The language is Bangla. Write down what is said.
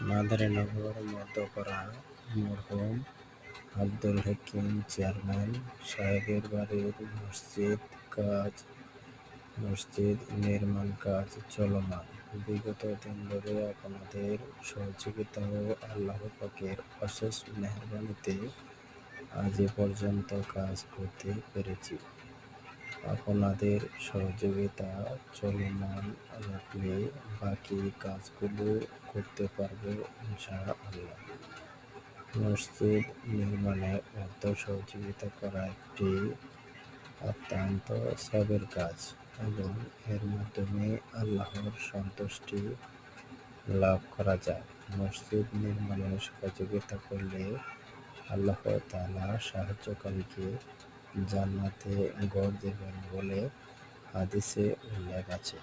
মাদারীনগর মধ্যপাড়া মরহুম আব্দুল হাকিম চেয়ারম্যান সাহেবের বাড়ির মসজিদ নির্মাণ কাজ চলমান। বিগত দিন ধরে আপনাদের সহযোগিতা ও আল্লাহ পাকের অশেষ মেহেরবানিতে আজ এ পর্যন্ত কাজ করতে পেরেছি। আপনাদের সহযোগিতা চলমান রাখলে বাকি কাজগুলো করতে পারবো ইনশাআল্লাহ। মসজিদ নির্মাণে অর্থ সহযোগিতা করা একটি অত্যন্ত সবের কাজ এবং এর মাধ্যমে আল্লাহর সন্তুষ্টি লাভ করা যায়। মসজিদ নির্মাণে সহযোগিতা করলে আল্লাহ তাআলা সাহায্যকারীকে জান্নাতে ঘর দেবেন বলে হাদিসে উল্লেখ আছে।